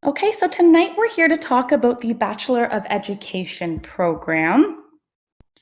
Okay, so tonight we're here to talk about the Bachelor of Education program.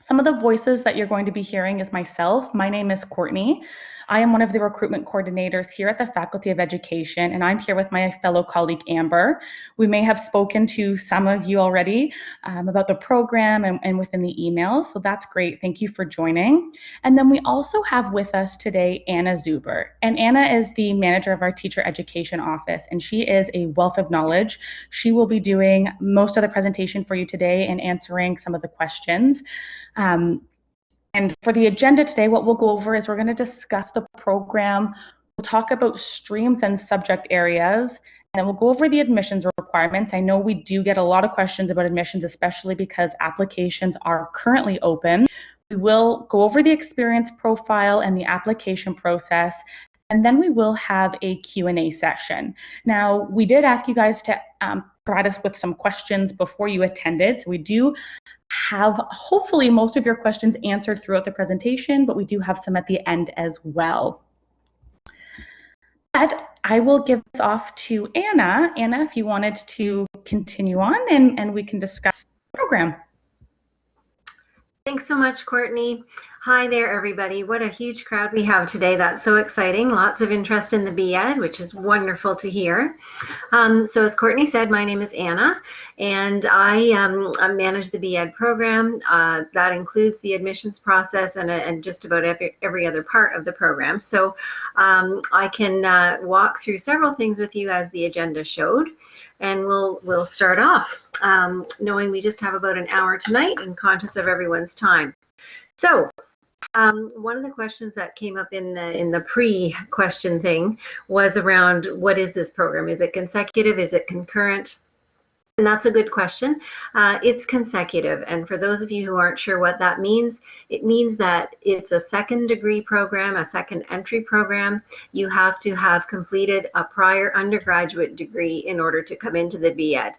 Some of the voices that you're going to be hearing is myself. My name is Courtney. I am one of the recruitment coordinators here at the Faculty of Education, and I'm here with my fellow colleague Amber. We may have spoken to some of you already about the program and within the emails, so that's great. Thank you for joining. And then we also have with us today Anna Zuber. And Anna is the manager of our teacher education office, and she is a wealth of knowledge. She will be doing most of the presentation for you today and answering some of the questions. And for the agenda today, what we'll go over is we're going to discuss the program. We'll talk about streams and subject areas, and then we'll go over the admissions requirements. I know we do get a lot of questions about admissions, especially because applications are currently open. We will go over the experience profile and the application process, and then we will have a Q&A session. Now, we did ask you guys to provide us with some questions before you attended, so we do have hopefully most of your questions answered throughout the presentation, but we do have some at the end as well. But I will give this off to Anna. Anna, if you wanted to continue on and we can discuss the program. Thanks so much, Courtney. Hi there, everybody. What a huge crowd we have today. That's so exciting. Lots of interest in the BEd, which is wonderful to hear. So as Courtney said, my name is Anna, and I manage the BEd program. That includes the admissions process and just about every other part of the program. So I can walk through several things with you as the agenda showed, and we'll start off knowing we just have about an hour tonight and conscious of everyone's time. So one of the questions that came up in the pre-question thing was around what is this program? Is it consecutive? Is it concurrent? And that's a good question. It's consecutive, and for those of you who aren't sure what that means, it means that it's a second degree program, a second entry program. You have to have completed a prior undergraduate degree in order to come into the BEd.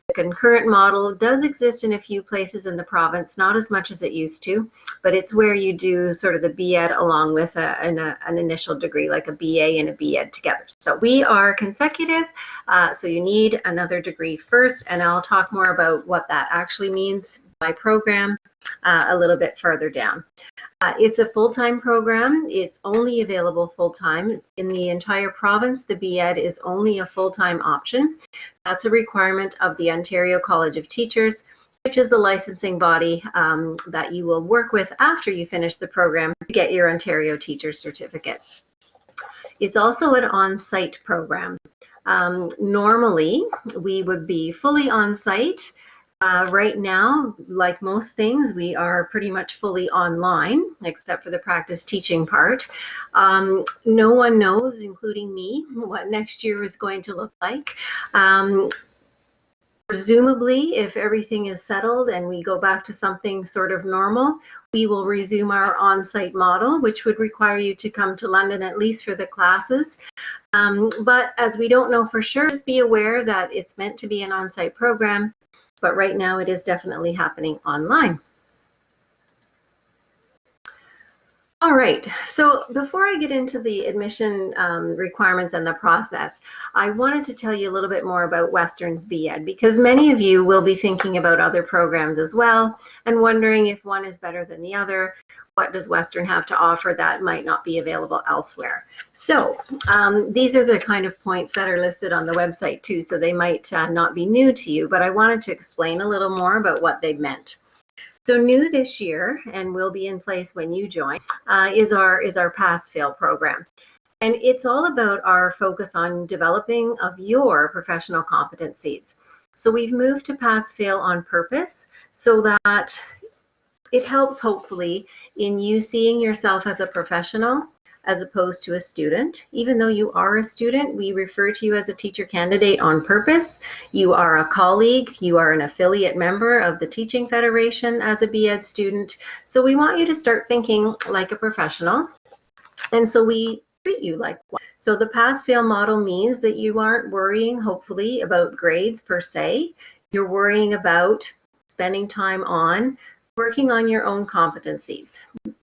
The concurrent model does exist in a few places in the province, not as much as it used to, but it's where you do sort of the BEd along with an initial degree, like a BA and a BEd together. So we are consecutive, so you need another degree first, and I'll talk more about what that actually means by program a little bit further down. It's a full-time program. It's only available full-time. In the entire province, the BEd is only a full-time option. That's a requirement of the Ontario College of Teachers, which is the licensing body that you will work with after you finish the program to get your Ontario Teacher Certificate. It's also an on-site program. Normally, we would be fully on-site. Right now, like most things, we are pretty much fully online, except for the practice teaching part. No one knows, including me, what next year is going to look like. Presumably, if everything is settled and we go back to something sort of normal, we will resume our on-site model, which would require you to come to London at least for the classes. But as we don't know for sure, just be aware that it's meant to be an on-site program. But right now it is definitely happening online. All right, so before I get into the admission requirements and the process, I wanted to tell you a little bit more about Western's BEd, because many of you will be thinking about other programs as well and wondering if one is better than the other. What does Western have to offer that might not be available elsewhere? So these are the kind of points that are listed on the website too, so they might not be new to you, but I wanted to explain a little more about what they meant. So new this year, and will be in place when you join, is our pass-fail program. And it's all about our focus on developing of your professional competencies. So we've moved to pass-fail on purpose so that it helps, hopefully, in you seeing yourself as a professional as opposed to a student. Even though you are a student, we refer to you as a teacher candidate on purpose. You are a colleague, you are an affiliate member of the Teaching Federation as a BEd student. So we want you to start thinking like a professional, and so we treat you like one. So the pass-fail model means that you aren't worrying, hopefully, about grades per se. You're worrying about spending time on working on your own competencies.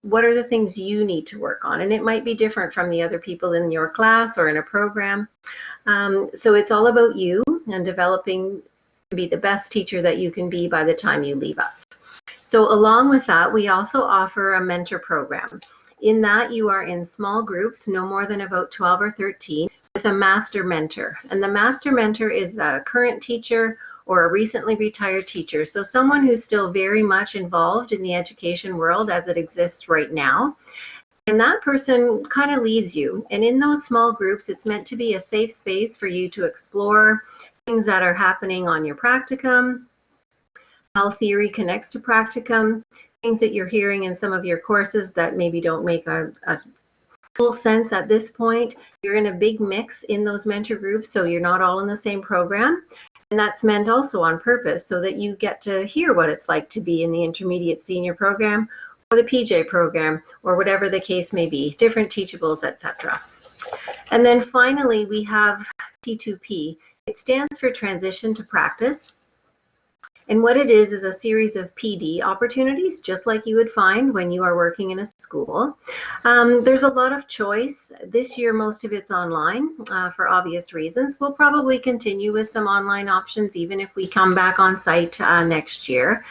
What are the things you need to work on? And it might be different from the other people in your class or in a program. So it's all about you. and developing to be the best teacher that you can be by the time you leave us. So along with that, we also offer a mentor program. In that, you are in small groups, no more than about 12 or 13, with a master mentor. And the master mentor is a current teacher or a recently retired teacher. So someone who's still very much involved in the education world as it exists right now. And that person kind of leads you. And in those small groups, it's meant to be a safe space for you to explore things that are happening on your practicum, how theory connects to practicum, things that you're hearing in some of your courses that maybe don't make a full sense at this point. You're in a big mix in those mentor groups, so you're not all in the same program. And that's meant also on purpose so that you get to hear what it's like to be in the intermediate senior program or the PJ program or whatever the case may be, different teachables, etc. And then finally, we have T2P. It stands for Transition to Practice. And what it is a series of PD opportunities, just like you would find when you are working in a school. There's a lot of choice. This year, most of it's online for obvious reasons. We'll probably continue with some online options, even if we come back on site next year.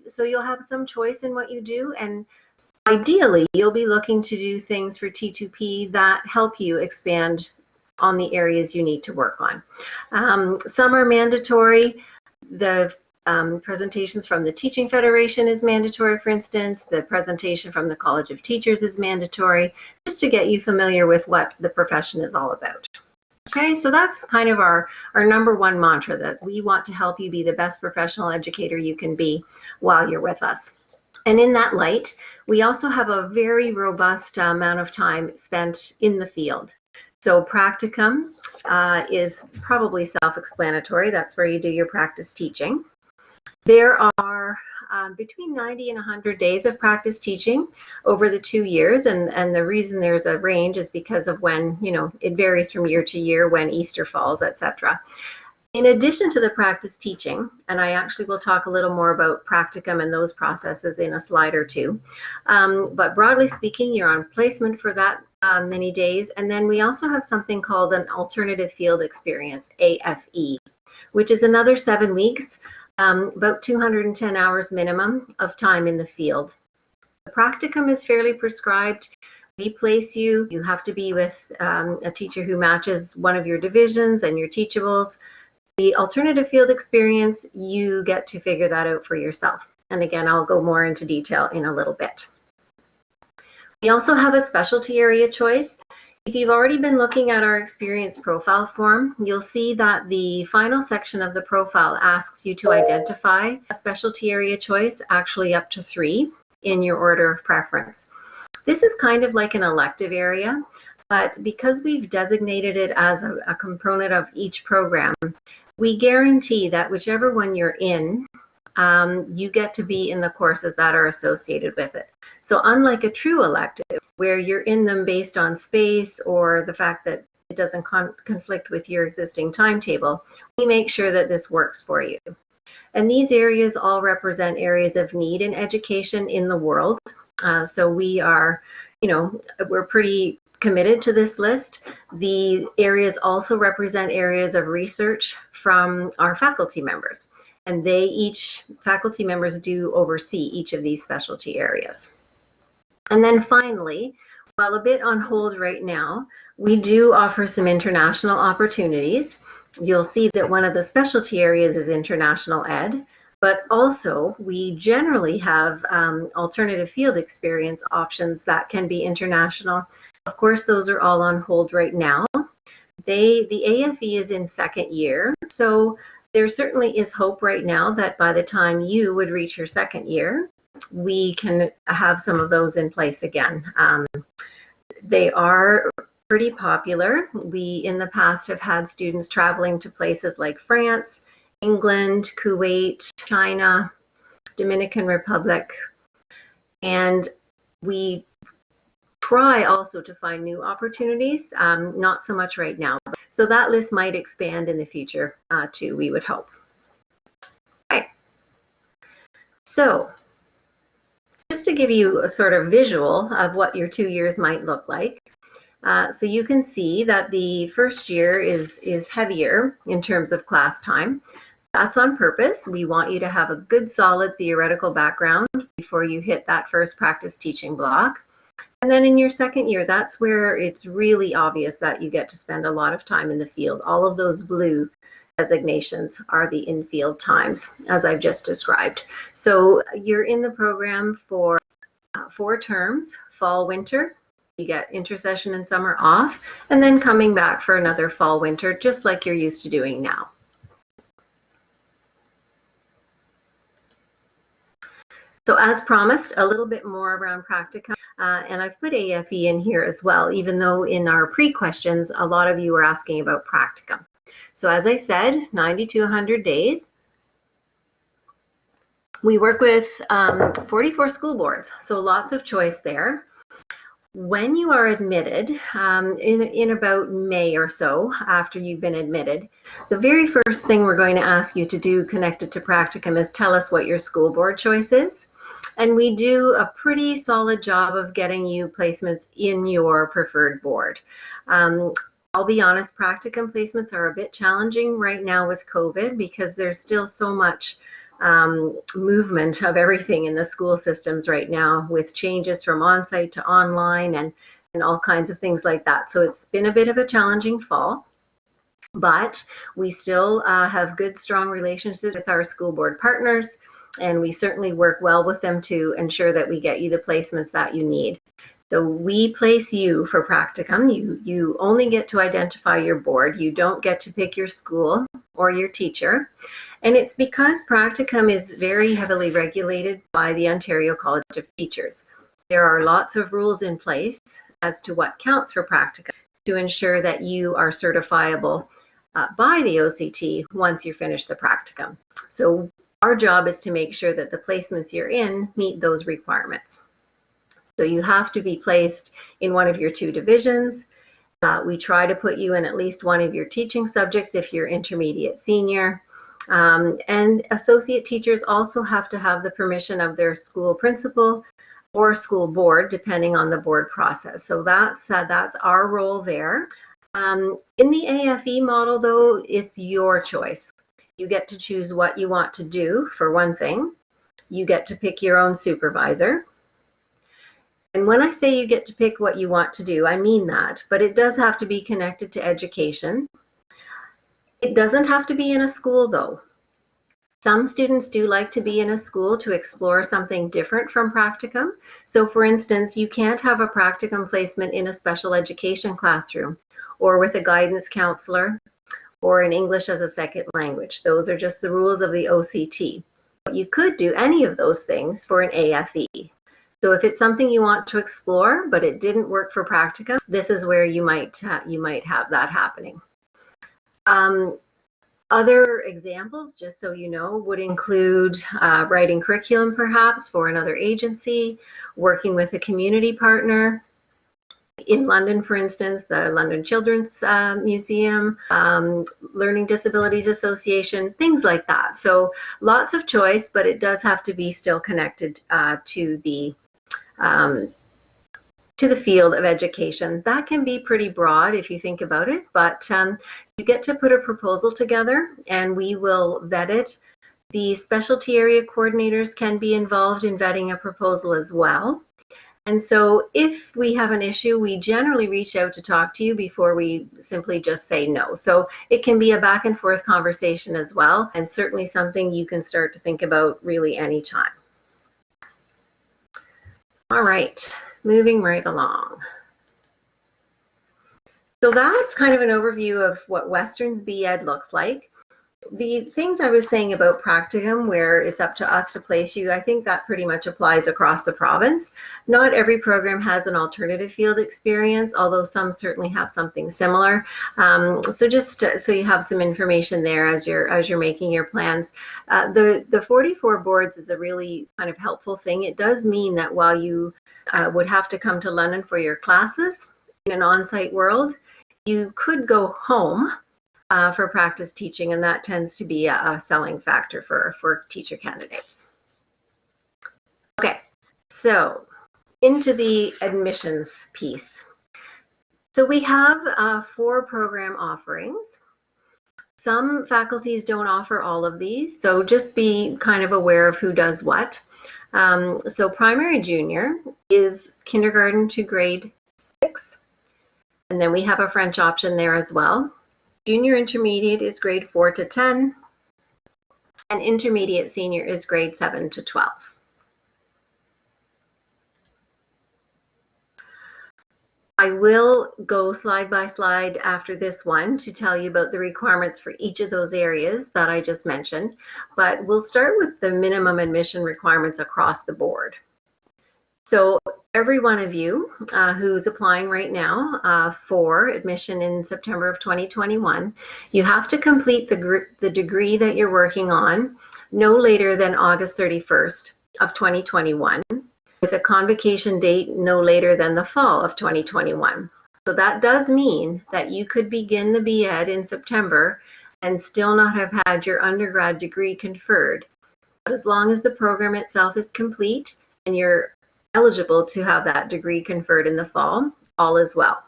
So you'll have some choice in what you do. And ideally, you'll be looking to do things for T2P that help you expand on the areas you need to work on. Some are mandatory. The presentations from the Teaching Federation is mandatory, for instance. The presentation from the College of Teachers is mandatory, just to get you familiar with what the profession is all about. Okay, so that's kind of our number one mantra, that we want to help you be the best professional educator you can be while you're with us. And in that light, we also have a very robust amount of time spent in the field. So practicum is probably self-explanatory. That's where you do your practice teaching. There are between 90 and 100 days of practice teaching over the 2 years. And the reason there's a range is because of when, it varies from year to year, when Easter falls, etc. In addition to the practice teaching, and I actually will talk a little more about practicum and those processes in a slide or two, but broadly speaking, you're on placement for that many days. And then we also have something called an alternative field experience, AFE, which is another 7 weeks, about 210 hours minimum of time in the field. The practicum is fairly prescribed. We place you. You have to be with a teacher who matches one of your divisions and your teachables. The alternative field experience, you get to figure that out for yourself. And again, I'll go more into detail in a little bit. We also have a specialty area choice. If you've already been looking at our experience profile form, you'll see that the final section of the profile asks you to identify a specialty area choice, actually up to 3 in your order of preference. This is kind of like an elective area, but because we've designated it as a component of each program, we guarantee that whichever one you're in, you get to be in the courses that are associated with it. So unlike a true elective, where you're in them based on space or the fact that it doesn't conflict with your existing timetable, we make sure that this works for you. And these areas all represent areas of need in education in the world. So we are, we're pretty committed to this list. The areas also represent areas of research from our faculty members. And faculty members do oversee each of these specialty areas. And then finally, while a bit on hold right now, we do offer some international opportunities. You'll see that one of the specialty areas is international ed, but also we generally have alternative field experience options that can be international. Of course, those are all on hold right now. The AFE is in 2nd year, so there certainly is hope right now that by the time you would reach your 2nd year, we can have some of those in place again. They are pretty popular. We, in the past, have had students traveling to places like France, England, Kuwait, China, Dominican Republic, and we try also to find new opportunities, not so much right now. So that list might expand in the future too, we would hope. Okay. So just to give you a sort of visual of what your 2 years might look like, So you can see that the first year is heavier in terms of class time. That's on purpose. We want you to have a good solid theoretical background before you hit that first practice teaching block. And then in your second year, that's where it's really obvious that you get to spend a lot of time in the field. All of those blue designations are the in-field times, as I've just described. So you're in the program for 4 terms, fall, winter. You get intersession and summer off, and then coming back for another fall, winter, just like you're used to doing now. So as promised, a little bit more around practicum, and I've put AFE in here as well, even though in our pre-questions, a lot of you were asking about practicum. So as I said, 90 to 100 days. We work with 44 school boards, so lots of choice there. When you are admitted, in about May or so after you've been admitted, the very first thing we're going to ask you to do connected to practicum is tell us what your school board choice is. And we do a pretty solid job of getting you placements in your preferred board. I'll be honest, practicum placements are a bit challenging right now with COVID because there's still so much movement of everything in the school systems right now with changes from on-site to online and all kinds of things like that. So it's been a bit of a challenging fall, but we still have good, strong relationships with our school board partners, and we certainly work well with them to ensure that we get you the placements that you need. So we place you for practicum. You only get to identify your board. You don't get to pick your school or your teacher. And it's because practicum is very heavily regulated by the Ontario College of Teachers. There are lots of rules in place as to what counts for practicum to ensure that you are certifiable by the OCT once you finish the practicum. So our job is to make sure that the placements you're in meet those requirements. So you have to be placed in one of your 2 divisions. We try to put you in at least one of your teaching subjects if you're intermediate senior. And associate teachers also have to have the permission of their school principal or school board, depending on the board process. So that's our role there. In the AFE model, though, it's your choice. You get to choose what you want to do, for one thing. You get to pick your own supervisor. And when I say you get to pick what you want to do, I mean that, but it does have to be connected to education. It doesn't have to be in a school, though. Some students do like to be in a school to explore something different from practicum. So for instance, you can't have a practicum placement in a special education classroom or with a guidance counselor or in English as a second language. Those are just the rules of the OCT. But you could do any of those things for an AFE. So if it's something you want to explore, but it didn't work for practicum, this is where you might have that happening. Other examples, just so you know, would include writing curriculum perhaps for another agency, working with a community partner. In London, for instance, the London Children's Museum, Learning Disabilities Association, things like that. So lots of choice, but it does have to be still connected to the field of education. That can be pretty broad if you think about it, but you get to put a proposal together and we will vet it. The specialty area coordinators can be involved in vetting a proposal as well. And so if we have an issue, we generally reach out to talk to you before we simply just say no. So it can be a back and forth conversation as well, and certainly something you can start to think about really anytime. All right, moving right along. So that's kind of an overview of what Western's B.Ed looks like. The things I was saying about practicum, where it's up to us to place you, I think that pretty much applies across the province. Not every program has an alternative field experience, although some certainly have something similar. So just so you have some information there as you're making your plans. The 44 boards is a really kind of helpful thing. It does mean that while you would have to come to London for your classes in an on-site world, you could go home for practice teaching, and that tends to be a selling factor for teacher candidates. Okay, so into the admissions piece. So we have 4 program offerings. Some faculties don't offer all of these, so just be kind of aware of who does what. So primary junior is kindergarten to grade 6, and then we have a French option there as well. Junior intermediate is grade 4 to 10, and intermediate senior is grade 7 to 12. I will go slide by slide after this one to tell you about the requirements for each of those areas that I just mentioned, but we'll start with the minimum admission requirements across the board. So every one of you who's applying right now for admission in September of 2021, you have to complete the degree that you're working on no later than August 31st of 2021. With a convocation date no later than the fall of 2021. So that does mean that you could begin the B.Ed in September and still not have had your undergrad degree conferred. But as long as the program itself is complete and you're eligible to have that degree conferred in the fall, all is well.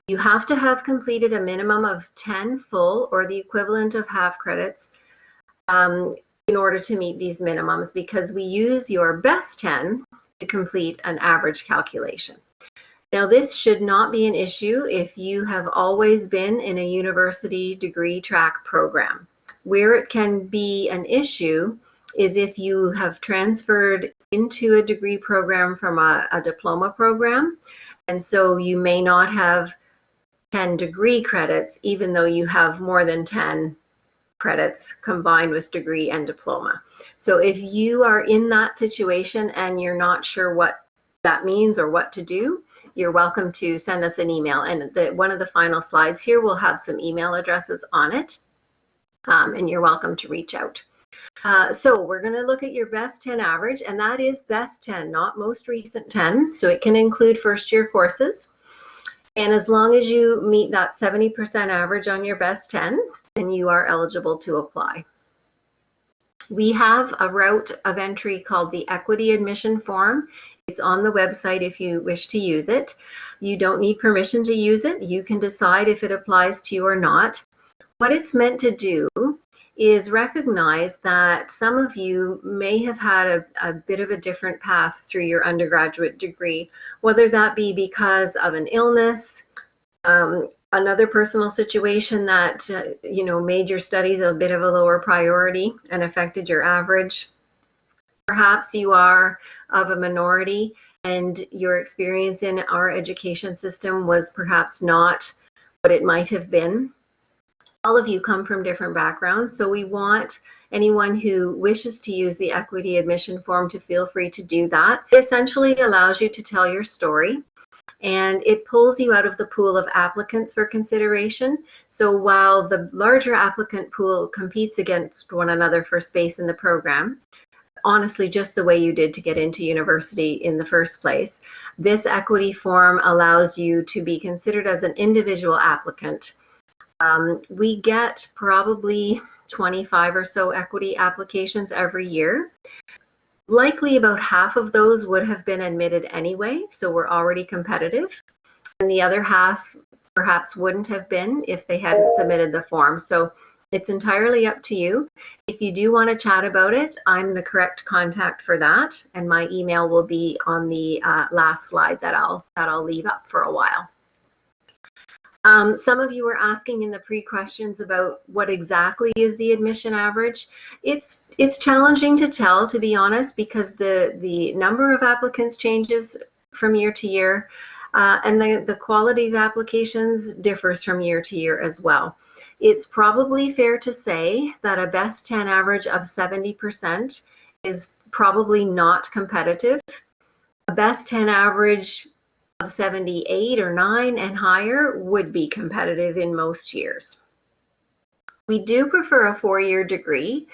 You have to have completed a minimum of 10 full or the equivalent of half credits in order to meet these minimums, because we use your best 10 to complete an average calculation. Now, this should not be an issue if you have always been in a university degree track program. Where it can be an issue is if you have transferred into a degree program from a diploma program, and so you may not have 10 degree credits, even though you have more than 10 credits combined with degree and diploma. So if you are in that situation and you're not sure what that means or what to do, you're welcome to send us an email. And one of the final slides here will have some email addresses on it, and you're welcome to reach out. So we're going to look at your best 10 average, and that is best 10, not most recent 10. So it can include first year courses. And as long as you meet that 70% average on your best 10, then you are eligible to apply. We have a route of entry called the equity admission form. It's on the website if you wish to use it. You don't need permission to use it. You can decide if it applies to you or not. What it's meant to do is recognize that some of you may have had a bit of a different path through your undergraduate degree, whether that be because of an illness, another personal situation that made your studies a bit of a lower priority and affected your average. Perhaps you are of a minority and your experience in our education system was perhaps not what it might have been. All of you come from different backgrounds, so we want anyone who wishes to use the equity admission form to feel free to do that. It essentially allows you to tell your story, and it pulls you out of the pool of applicants for consideration. So while the larger applicant pool competes against one another for space in the program, honestly, just the way you did to get into university in the first place, this equity form allows you to be considered as an individual applicant. We get probably 25 or so equity applications every year. Likely about half of those would have been admitted anyway, so we're already competitive. And the other half perhaps wouldn't have been if they hadn't submitted the form. So it's entirely up to you. If you do want to chat about it, I'm the correct contact for that, and my email will be on the last slide that I'll leave up for a while. Some of you were asking in the pre-questions about what exactly is the admission average. It's challenging to tell, to be honest, because the number of applicants changes from year to year, and the quality of applications differs from year to year as well. It's probably fair to say that a best 10 average of 70% is probably not competitive. A best 10 average of 78 or 9 and higher would be competitive in most years. We do prefer a 4-year degree,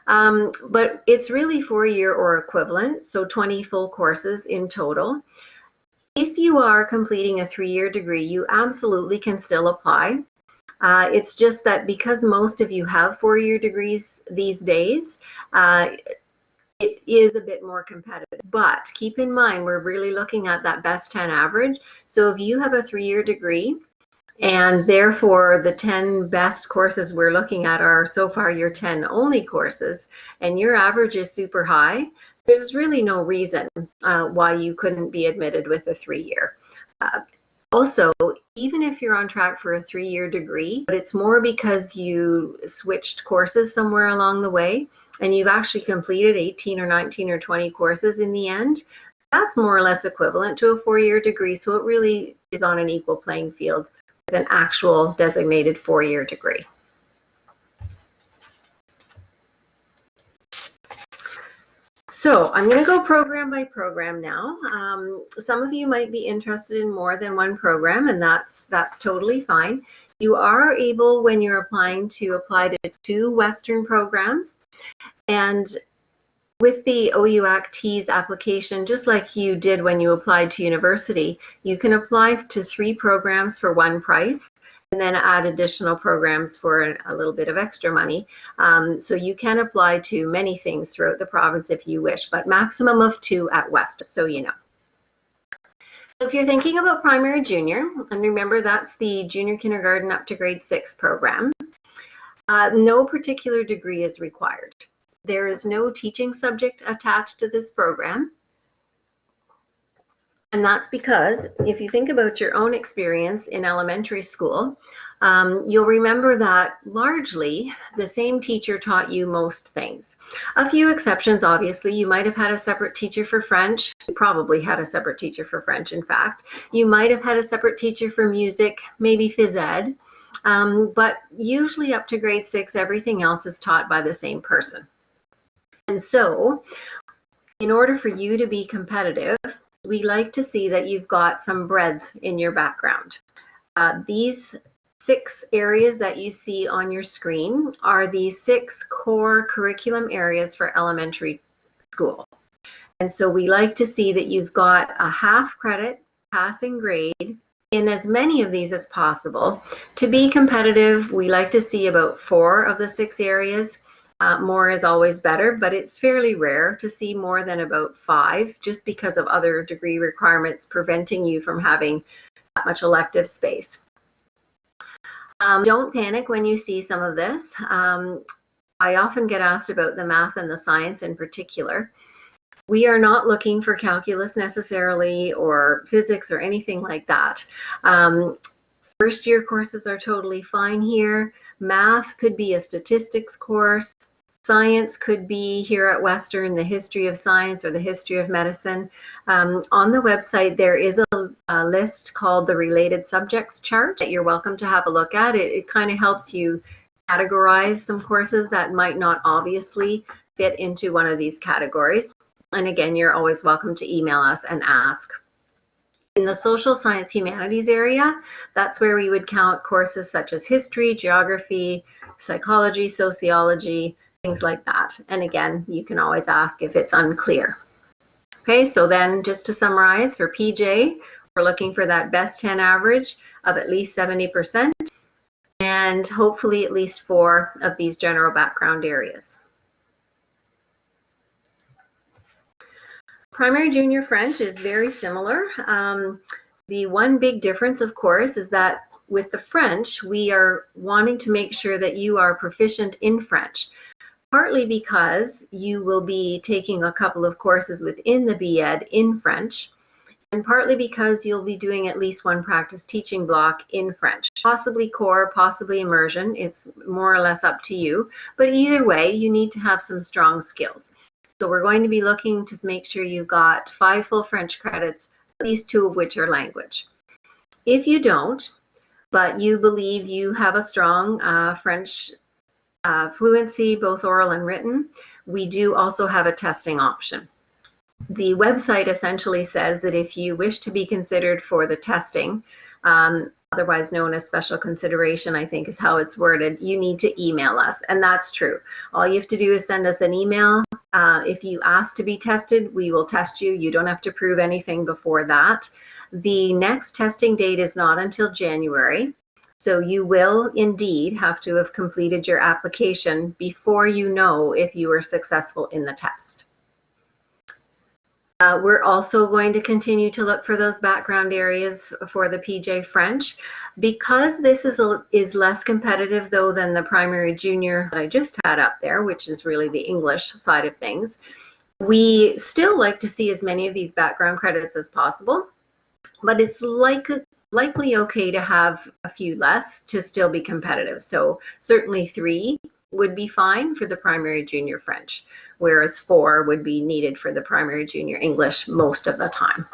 but it's really 4-year or equivalent, so 20 full courses in total. If you are completing a 3-year degree, you absolutely can still apply. It's just that because most of you have 4-year degrees these days, it is a bit more competitive. But keep in mind, we're really looking at that best 10 average. So if you have a 3-year degree, and therefore the 10 best courses we're looking at are so far your 10 only courses, and your average is super high, there's really no reason why you couldn't be admitted with a 3-year. Also, even if you're on track for a 3-year degree, but it's more because you switched courses somewhere along the way, and you've actually completed 18 or 19 or 20 courses in the end, that's more or less equivalent to a 4-year degree. So it really is on an equal playing field with an actual designated 4-year degree. So I'm going to go program by program now. Some of you might be interested in more than one program, and that's totally fine. You are able, when you're applying, to apply to 2 Western programs. And with the OUAC-TEAS application, just like you did when you applied to university, you can apply to 3 programs for one price, and then add additional programs for a little bit of extra money. So you can apply to many things throughout the province if you wish, but maximum of 2 at West, so you know. So if you're thinking about primary junior, and remember that's the junior kindergarten up to grade 6 program, no particular degree is required. There is no teaching subject attached to this program. And that's because if you think about your own experience in elementary school, you'll remember that largely the same teacher taught you most things. A few exceptions, obviously. You might have had a separate teacher for French. You probably had a separate teacher for French, in fact. You might have had a separate teacher for music, maybe phys ed. But usually up to grade 6, everything else is taught by the same person. And so, in order for you to be competitive, we like to see that you've got some breadth in your background. These 6 areas that you see on your screen are the 6 core curriculum areas for elementary school. And so we like to see that you've got a half credit passing grade in as many of these as possible. To be competitive, we like to see about 4 of the 6 areas. More is always better, but it's fairly rare to see more than about 5, just because of other degree requirements preventing you from having that much elective space. Don't panic when you see some of this. I often get asked about the math and the science in particular. We are not looking for calculus necessarily, or physics or anything like that. First year courses are totally fine here. Math could be a statistics course. Science could be here at Western, the history of science or the history of medicine. On the website, there is a list called the related subjects chart that you're welcome to have a look at. It kind of helps you categorize some courses that might not obviously fit into one of these categories. And again, you're always welcome to email us and ask. In the social science humanities area, that's where we would count courses such as history, geography, psychology, sociology, things like that. And again, you can always ask if it's unclear. Okay, so then just to summarize, for PJ, we're looking for that best 10 average of at least 70%, and hopefully at least 4 of these general background areas. Primary junior French is very similar. The one big difference, of course, is that with the French, we are wanting to make sure that you are proficient in French, partly because you will be taking a couple of courses within the B.Ed in French, and partly because you'll be doing at least 1 practice teaching block in French, possibly core, possibly immersion. It's more or less up to you, but either way, you need to have some strong skills. So we're going to be looking to make sure you've got 5 full French credits, at least 2 of which are language. If you don't, but you believe you have a strong French fluency, both oral and written, we do also have a testing option. The website essentially says that if you wish to be considered for the testing, otherwise known as special consideration, I think is how it's worded, you need to email us, and that's true. All you have to do is send us an email. If you ask to be tested, we will test you. You don't have to prove anything before that. The next testing date is not until January, so you will indeed have to have completed your application before you know if you were successful in the test. We're also going to continue to look for those background areas for the PJ French. Because this is less competitive though than the primary junior that I just had up there, which is really the English side of things, we still like to see as many of these background credits as possible, but it's likely okay to have a few less to still be competitive. So certainly 3 would be fine for the primary junior French, whereas 4 would be needed for the primary junior English most of the time.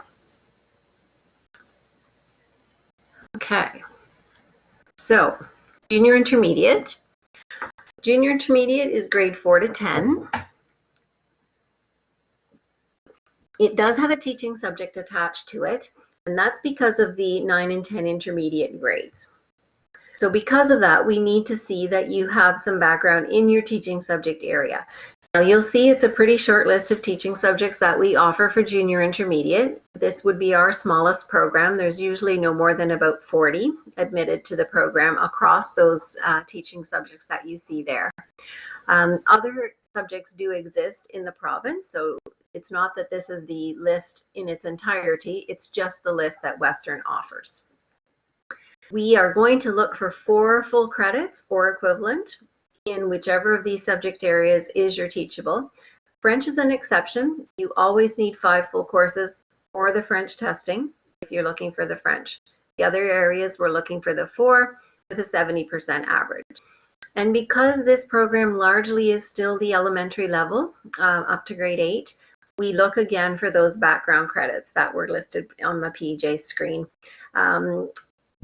Okay, so junior intermediate. Junior intermediate is grade 4 to 10. It does have a teaching subject attached to it, and that's because of the 9 and 10 intermediate grades. So because of that, we need to see that you have some background in your teaching subject area. Now you'll see it's a pretty short list of teaching subjects that we offer for junior intermediate. This would be our smallest program. There's usually no more than about 40 admitted to the program across those teaching subjects that you see there. Other subjects do exist in the province, so it's not that this is the list in its entirety, it's just the list that Western offers. We are going to look for 4 full credits or equivalent in whichever of these subject areas is your teachable. French is an exception. You always need 5 full courses for the French testing if you're looking for the French. The other areas we're looking for the 4 with a 70% average. And because this program largely is still the elementary level up to grade 8, we look again for those background credits that were listed on the PJ screen.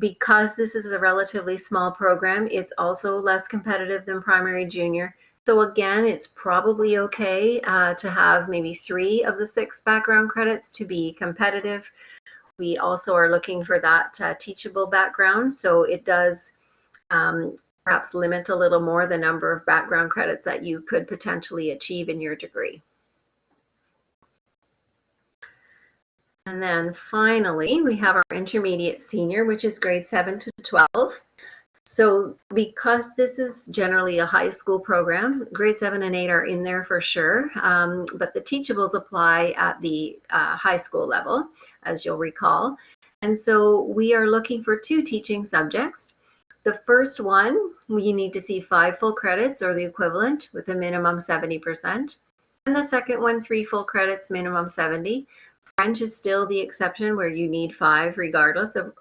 Because this is a relatively small program, it's also less competitive than primary junior. So again, it's probably okay to have maybe 3 of the 6 background credits to be competitive. We also are looking for that teachable background, so it does perhaps limit a little more the number of background credits that you could potentially achieve in your degree. And then finally, we have our intermediate senior, which is grade 7 to 12. So because this is generally a high school program, grade 7 and 8 are in there for sure, but the teachables apply at the high school level, as you'll recall. And so we are looking for 2 teaching subjects. The first one, you need to see 5 full credits or the equivalent with a minimum 70%. And the second one, 3 full credits, minimum 70. French is still the exception where you need 5 regardless of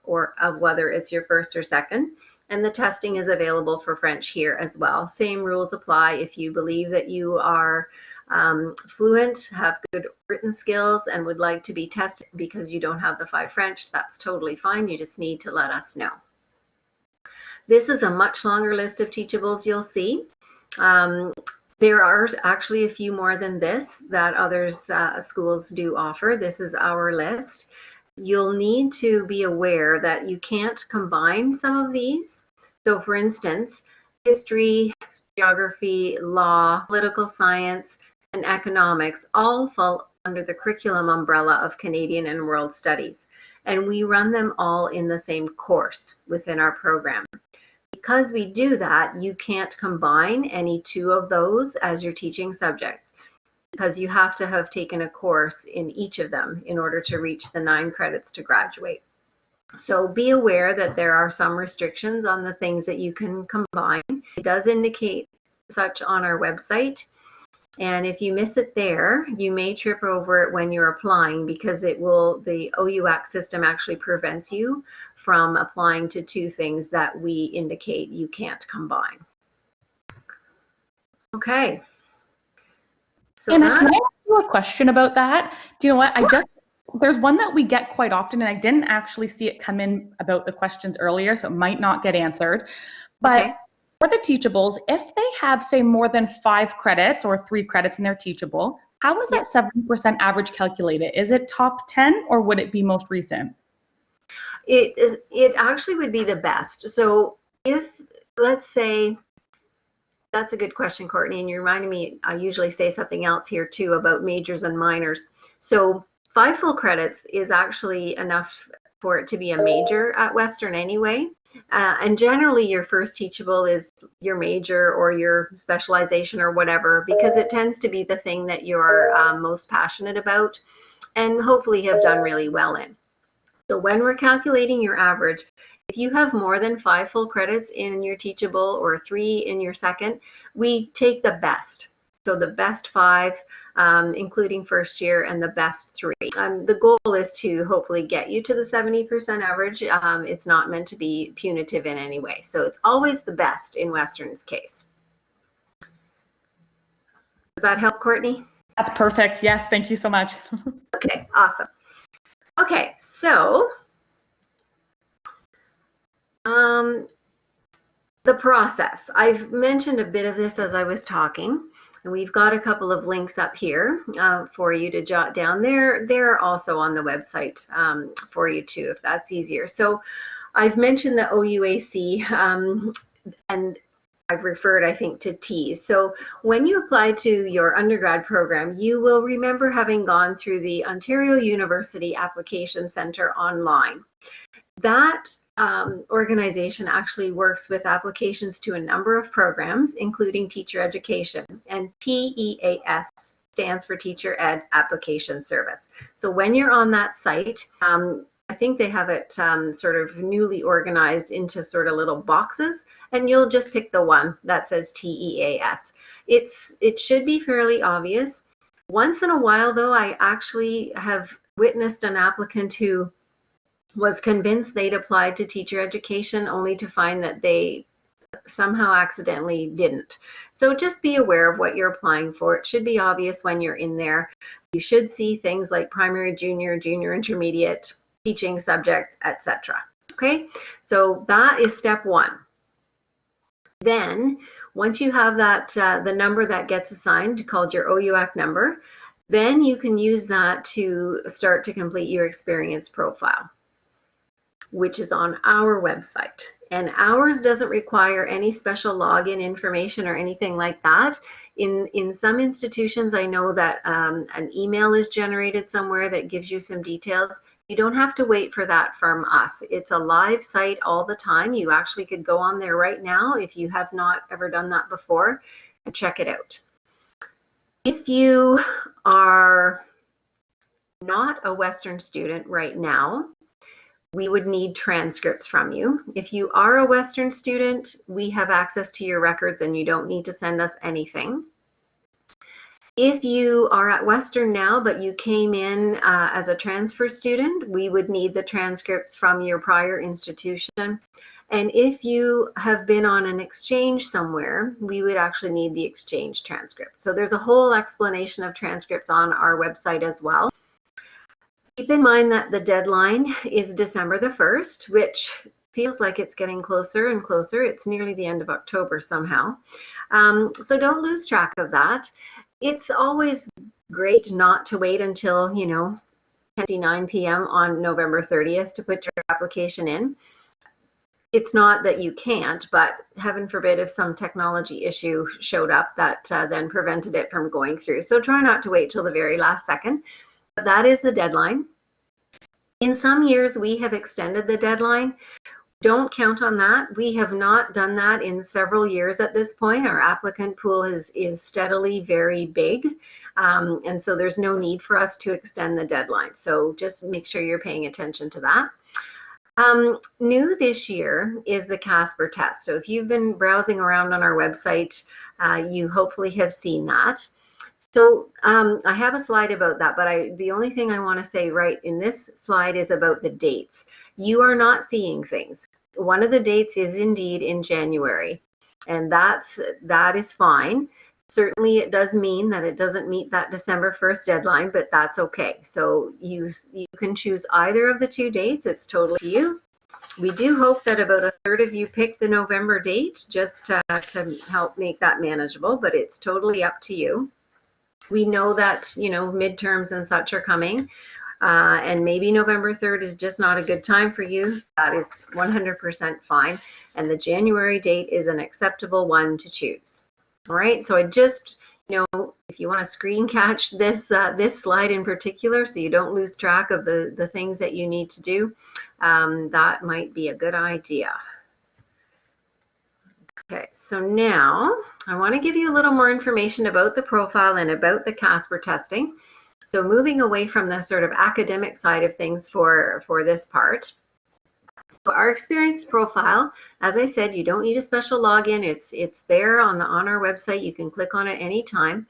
whether it's your first or second. And the testing is available for French here as well. Same rules apply if you believe that you are fluent, have good written skills, and would like to be tested because you don't have the 5 French. That's totally fine. You just need to let us know. This is a much longer list of teachables you'll see. There are actually a few more than this that others schools do offer. This is our list. You'll need to be aware that you can't combine some of these. So for instance, history, geography, law, political science, and economics all fall under the curriculum umbrella of Canadian and World Studies. And we run them all in the same course within our program. Because we do that, you can't combine any 2 of those as your teaching subjects because you have to have taken a course in each of them in order to reach the 9 credits to graduate. So be aware that there are some restrictions on the things that you can combine. It does indicate such on our website. And if you miss it there, you may trip over it when you're applying because the OUAC system actually prevents you from applying to 2 things that we indicate you can't combine. Okay. So Anna, can I ask you a question about that? Do you know what? There's one that we get quite often, and I didn't actually see it come in about the questions earlier, so it might not get answered. But okay. For the teachables, if they have, say, more than 5 credits or 3 credits in their teachable, how is that 70% average calculated? Is it top 10 or would it be most recent? It actually would be the best. So if, let's say, that's a good question, Courtney, and you reminded me, I usually say something else here too about majors and minors. So 5 full credits is actually enough for it to be a major at Western anyway. And generally your first teachable is your major or your specialization or whatever, because it tends to be the thing that you're most passionate about and hopefully have done really well in. So when we're calculating your average, if you have more than 5 full credits in your teachable or 3 in your second, we take the best. So the best 5, including first year, and the best 3. The goal is to hopefully get you to the 70% average. It's not meant to be punitive in any way. So it's always the best in Western's case. Does that help, Courtney? That's perfect. Yes, thank you so much. Okay, awesome. Okay, so the process. I've mentioned a bit of this as I was talking, and we've got a couple of links up here for you to jot down. They're also on the website for you too, if that's easier. So I've mentioned the OUAC, and I've referred, I think, to TEAS. So when you apply to your undergrad program, you will remember having gone through the Ontario University Application Centre online. That organization actually works with applications to a number of programs, including teacher education, and TEAS stands for Teacher Ed Application Service. So when you're on that site, I think they have it sort of newly organized into sort of little boxes, and you'll just pick the one that says TEAS. It should be fairly obvious. Once in a while, though, I actually have witnessed an applicant who was convinced they'd applied to teacher education only to find that they somehow accidentally didn't. So just be aware of what you're applying for. It should be obvious when you're in there. You should see things like primary, junior, junior intermediate, teaching subjects, etc. Okay, so that is step 1. Then once you have that, the number that gets assigned called your OUAC number, then you can use that to start to complete your experience profile, which is on our website. And ours doesn't require any special login information or anything like that. In some institutions, I know that an email is generated somewhere that gives you some details. You don't have to wait for that from us. It's a live site all the time. You actually could go on there right now if you have not ever done that before and check it out. If you are not a Western student right now, we would need transcripts from you. If you are a Western student, we have access to your records and you don't need to send us anything. If you are at Western now, but you came in as a transfer student, we would need the transcripts from your prior institution. And if you have been on an exchange somewhere, we would actually need the exchange transcript. So there's a whole explanation of transcripts on our website as well. Keep in mind that the deadline is December the 1st, which feels like it's getting closer and closer. It's nearly the end of October somehow. So don't lose track of that. It's always great not to wait until, 10:59 p.m. on November 30th to put your application in. It's not that you can't, but heaven forbid if some technology issue showed up that then prevented it from going through. So try not to wait till the very last second. But that is the deadline. In some years, we have extended the deadline. Don't count on that. We have not done that in several years at this point. Our applicant pool is steadily very big, and so there's no need for us to extend the deadline. So just make sure you're paying attention to that. New this year is the Casper test. So if you've been browsing around on our website, you hopefully have seen that. So I have a slide about that, but the only thing I want to say right in this slide is about the dates. You are not seeing things. One of the dates is indeed in January, and that is fine. Certainly it does mean that it doesn't meet that December 1st deadline, but that's okay. So you can choose either of the 2 dates. It's totally to you. We do hope that about a third of you pick the November date just to help make that manageable, but it's totally up to you. We know that, midterms and such are coming, and maybe November 3rd is just not a good time for you. That is 100% fine, and the January date is an acceptable one to choose. All right, so I just, if you want to screen catch this this slide in particular so you don't lose track of the things that you need to do, that might be a good idea. Okay, so now I want to give you a little more information about the profile and about the CASPER testing. So moving away from the sort of academic side of things for this part. So our experience profile, as I said, you don't need a special login. It's there on our website. You can click on it anytime.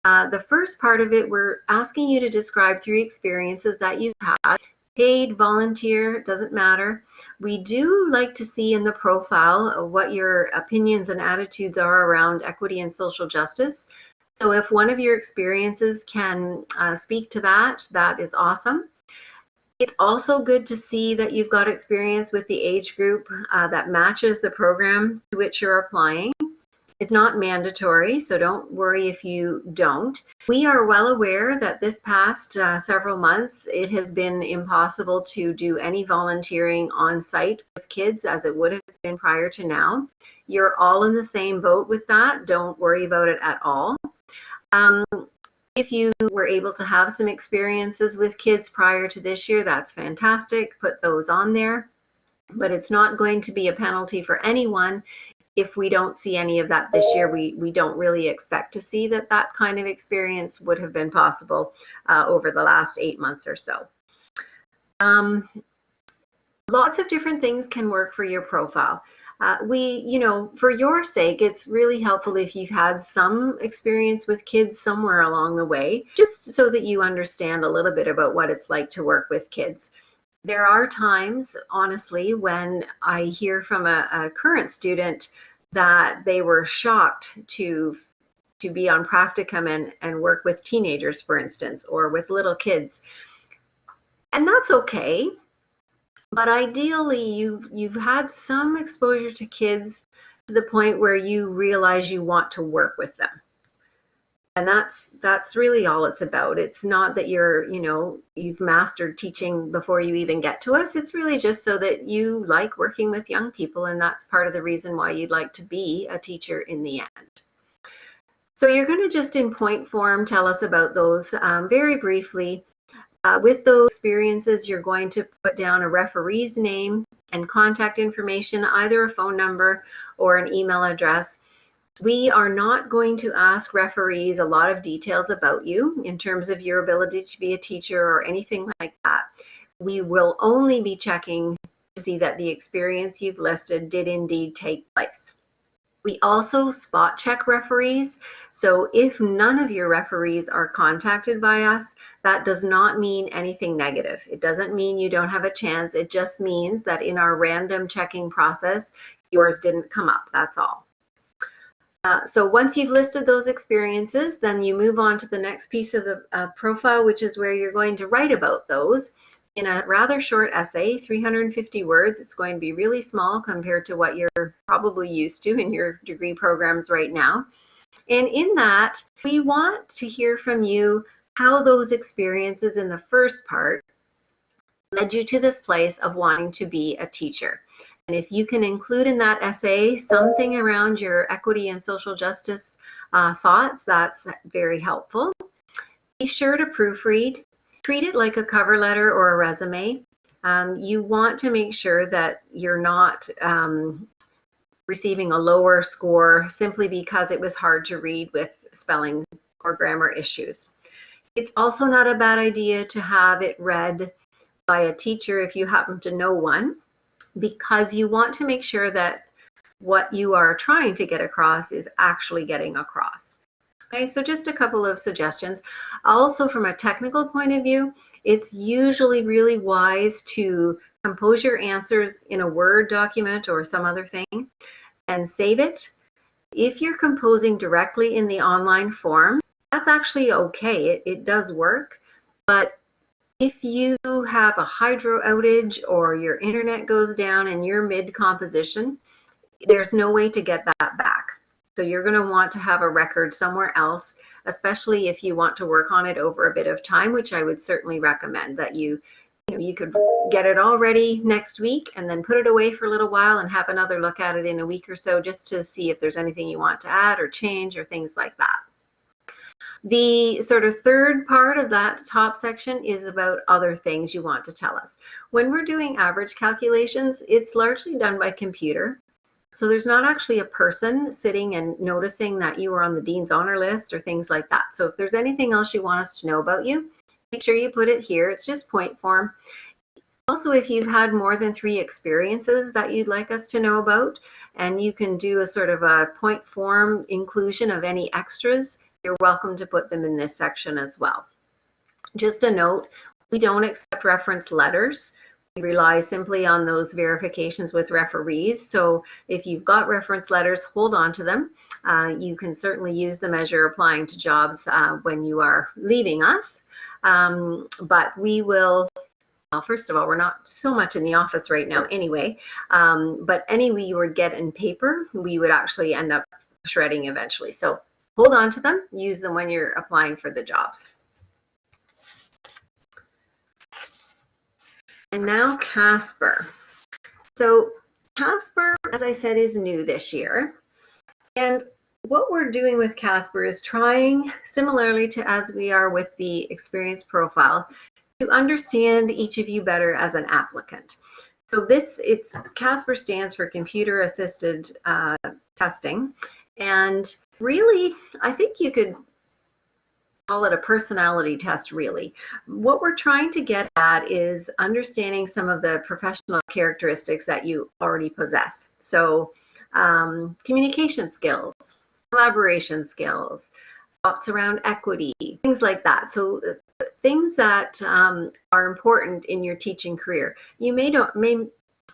The first part of it, we're asking you to describe 3 experiences that you've had. Paid, volunteer, doesn't matter. We do like to see in the profile what your opinions and attitudes are around equity and social justice. So if one of your experiences can speak to that, that is awesome. It's also good to see that you've got experience with the age group that matches the program to which you're applying. It's not mandatory, so don't worry if you don't. We are well aware that this past several months, it has been impossible to do any volunteering on site with kids as it would have been prior to now. You're all in the same boat with that. Don't worry about it at all. If you were able to have some experiences with kids prior to this year, that's fantastic. Put those on there. But it's not going to be a penalty for anyone if we don't see any of that this year. We don't really expect to see that kind of experience would have been possible over the last 8 months or so. Lots of different things can work for your profile. For your sake, it's really helpful if you've had some experience with kids somewhere along the way, just so that you understand a little bit about what it's like to work with kids. There are times, honestly, when I hear from a current student that they were shocked to be on practicum and work with teenagers, for instance, or with little kids. And that's okay. But ideally, you've had some exposure to kids to the point where you realize you want to work with them. And that's really all it's about. It's not that you've mastered teaching before you even get to us. It's really just so that you like working with young people, and that's part of the reason why you'd like to be a teacher in the end. So you're going to just in point form tell us about those very briefly. With those experiences, you're going to put down a referee's name and contact information, either a phone number or an email address. We are not going to ask referees a lot of details about you in terms of your ability to be a teacher or anything like that. We will only be checking to see that the experience you've listed did indeed take place. We also spot check referees. So if none of your referees are contacted by us, that does not mean anything negative. It doesn't mean you don't have a chance. It just means that in our random checking process, yours didn't come up. That's all. So once you've listed those experiences, then you move on to the next piece of the profile, which is where you're going to write about those in a rather short essay, 350 words. It's going to be really small compared to what you're probably used to in your degree programs right now. And in that, we want to hear from you how those experiences in the first part led you to this place of wanting to be a teacher. And if you can include in that essay something around your equity and social justice thoughts, that's very helpful. Be sure to proofread. Treat it like a cover letter or a resume. You want to make sure that you're not receiving a lower score simply because it was hard to read with spelling or grammar issues. It's also not a bad idea to have it read by a teacher if you happen to know one, because you want to make sure that what you are trying to get across is actually getting across. Okay, so just a couple of suggestions. Also, from a technical point of view, it's usually really wise to compose your answers in a Word document or some other thing and save it. If you're composing directly in the online form, that's actually okay. It does work. But if you have a hydro outage or your internet goes down and you're mid-composition, there's no way to get that back. So you're going to want to have a record somewhere else, especially if you want to work on it over a bit of time, which I would certainly recommend that you could get it all ready next week and then put it away for a little while and have another look at it in a week or so just to see if there's anything you want to add or change or things like that. The sort of third part of that top section is about other things you want to tell us. When we're doing average calculations, it's largely done by computer. So there's not actually a person sitting and noticing that you were on the Dean's Honor List or things like that. So if there's anything else you want us to know about you, make sure you put it here. It's just point form. Also, if you've had more than 3 experiences that you'd like us to know about, and you can do a sort of a point form inclusion of any extras, you're welcome to put them in this section as well. Just a note, we don't accept reference letters. We rely simply on those verifications with referees. So if you've got reference letters, hold on to them. You can certainly use them as you're applying to jobs when you are leaving us. But we will, well, first of all, we're not so much in the office right now anyway, but any we would get in paper, we would actually end up shredding eventually. So hold on to them, use them when you're applying for the jobs. And now Casper. So Casper, as I said, is new this year. And what we're doing with Casper is trying, similarly to as we are with the experience profile, to understand each of you better as an applicant. So Casper stands for Computer Assisted Testing. And really, I think you could call it a personality test, really. What we're trying to get at is understanding some of the professional characteristics that you already possess. So communication skills, collaboration skills, thoughts around equity, things like that. So things that are important in your teaching career. You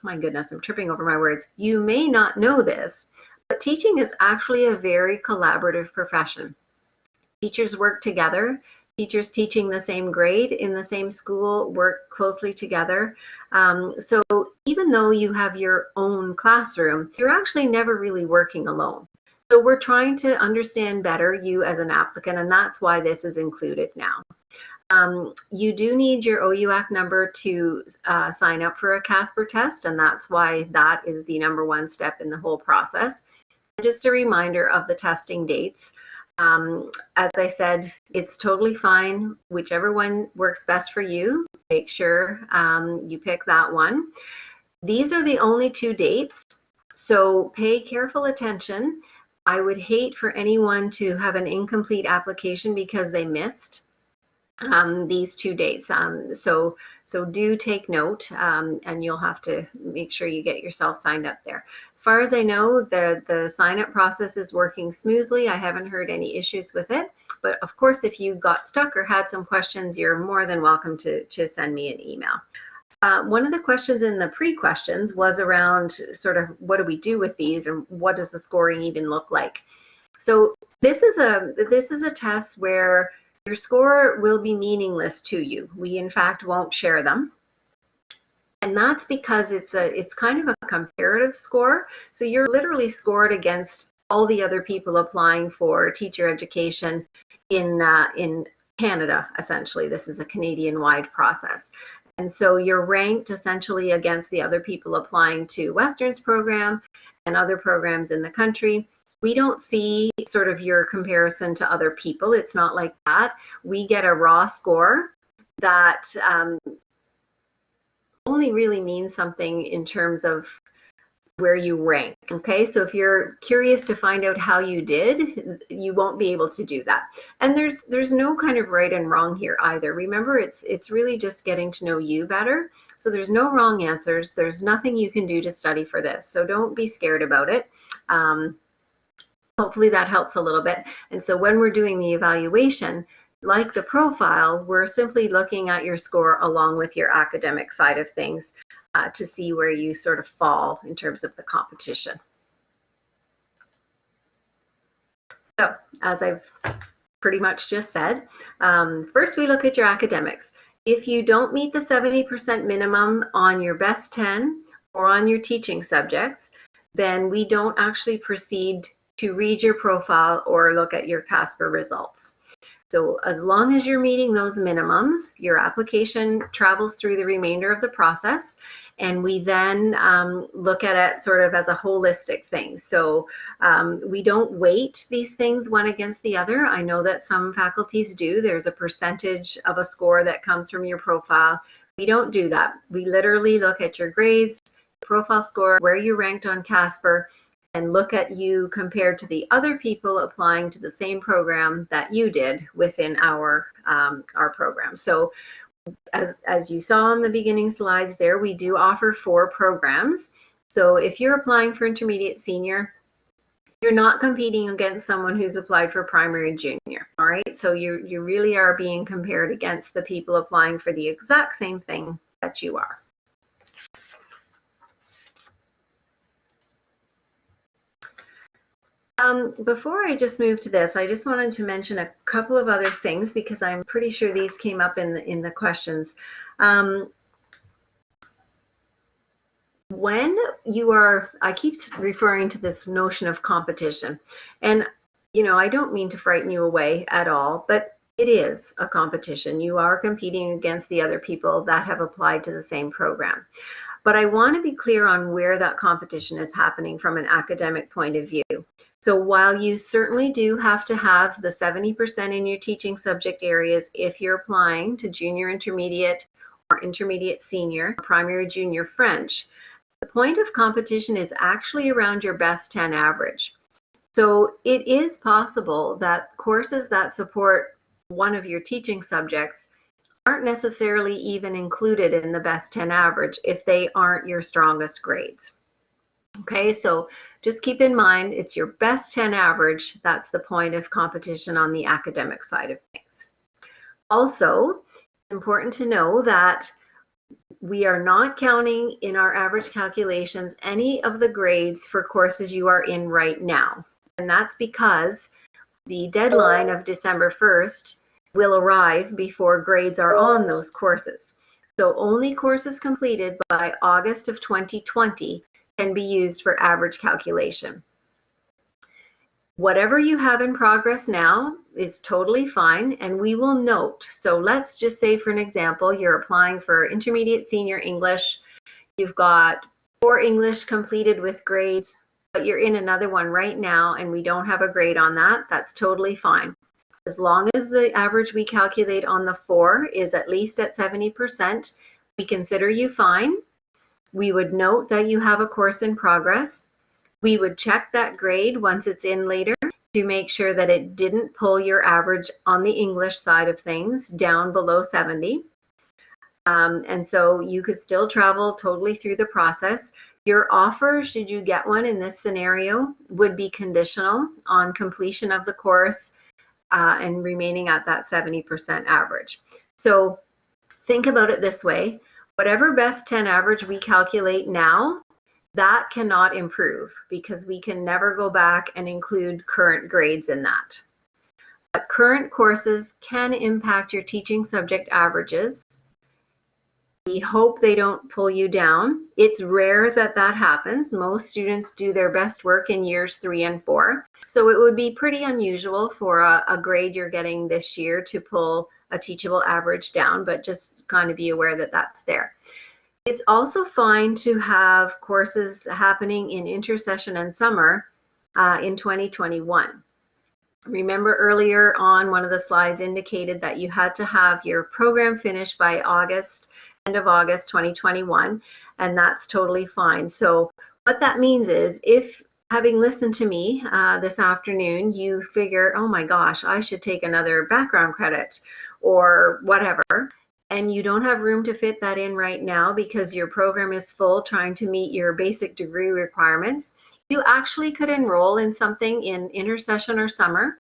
my goodness, I'm tripping over my words. You may not know this, but teaching is actually a very collaborative profession. Teachers work together. Teachers teaching the same grade in the same school work closely together. So even though you have your own classroom, you're actually never really working alone. So we're trying to understand better you as an applicant, and that's why this is included now. You do need your OUAC number to sign up for a Casper test, and that's why that is the #1 step in the whole process. Just a reminder of the testing dates. As I said, it's totally fine. Whichever one works best for you, make sure you pick that one. These are the only 2 dates, so pay careful attention. I would hate for anyone to have an incomplete application because they missed these 2 dates. So do take note, and you'll have to make sure you get yourself signed up there. As far as I know, the sign-up process is working smoothly. I haven't heard any issues with it. But of course, if you got stuck or had some questions, you're more than welcome to send me an email. One of the questions in the pre-questions was around sort of what do we do with these, or what does the scoring even look like? So this is a test where your score will be meaningless to you. We in fact won't share them. And that's because it's kind of a comparative score. So you're literally scored against all the other people applying for teacher education in Canada, essentially. This is a Canadian-wide process. And so you're ranked essentially against the other people applying to Western's program and other programs in the country. We don't see sort of your comparison to other people. It's not like that. We get a raw score that only really means something in terms of where you rank. Okay, so if you're curious to find out how you did, you won't be able to do that. And there's no kind of right and wrong here either. Remember, it's really just getting to know you better. So there's no wrong answers. There's nothing you can do to study for this. So don't be scared about it. Hopefully that helps a little bit. And so when we're doing the evaluation, like the profile, we're simply looking at your score along with your academic side of things to see where you sort of fall in terms of the competition. So as I've pretty much just said, first we look at your academics. If you don't meet the 70% minimum on your best 10 or on your teaching subjects, then we don't actually proceed to read your profile or look at your Casper results. So as long as you're meeting those minimums, your application travels through the remainder of the process, and we then look at it sort of as a holistic thing. So we don't weight these things one against the other. I know that some faculties do. There's a percentage of a score that comes from your profile. We don't do that. We literally look at your grades, profile score, where you ranked on Casper, and look at you compared to the other people applying to the same program that you did within our program. So as you saw on the beginning slides there, we do offer 4 programs. So if you're applying for intermediate senior, you're not competing against someone who's applied for primary junior, all right? So you really are being compared against the people applying for the exact same thing that you are. Before I just move to this, I just wanted to mention a couple of other things because I'm pretty sure these came up in the questions. When you are, I keep referring to this notion of competition, and I don't mean to frighten you away at all, but it is a competition. You are competing against the other people that have applied to the same program. But I want to be clear on where that competition is happening from an academic point of view. So while you certainly do have to have the 70% in your teaching subject areas if you're applying to junior intermediate or intermediate senior, primary junior French, the point of competition is actually around your best 10 average. So it is possible that courses that support one of your teaching subjects aren't necessarily even included in the best 10 average if they aren't your strongest grades. Okay, so just keep in mind it's your best 10 average. That's the point of competition on the academic side of things. Also, it's important to know that we are not counting in our average calculations any of the grades for courses you are in right now. And that's because the deadline of December 1st will arrive before grades are on those courses. So only courses completed by August of 2020 can be used for average calculation. Whatever you have in progress now is totally fine, and we will note. So let's just say, for an example, you're applying for intermediate senior English. You've got 4 English completed with grades, but you're in another one right now and we don't have a grade on that. That's totally fine. As long as the average we calculate on the 4 is at least at 70%, we consider you fine. We would note that you have a course in progress. We would check that grade once it's in later to make sure that it didn't pull your average on the English side of things down below 70. And so you could still travel totally through the process. Your offer, should you get one in this scenario, would be conditional on completion of the course and remaining at that 70% average. So think about it this way. Whatever best 10 average we calculate now, that cannot improve because we can never go back and include current grades in that. But current courses can impact your teaching subject averages. We hope they don't pull you down. It's rare that that happens. Most students do their best work in years 3 and 4. So it would be pretty unusual for a grade you're getting this year to pull a teachable average down, but just kind of be aware that that's there. It's also fine to have courses happening in intersession and summer in 2021. Remember earlier on, one of the slides indicated that you had to have your program finished by end of August 2021, and that's totally fine. So what that means is, if having listened to me this afternoon, you figure, oh my gosh, I should take another background credit or whatever, and you don't have room to fit that in right now because your program is full trying to meet your basic degree requirements, you actually could enroll in something in intersession or summer,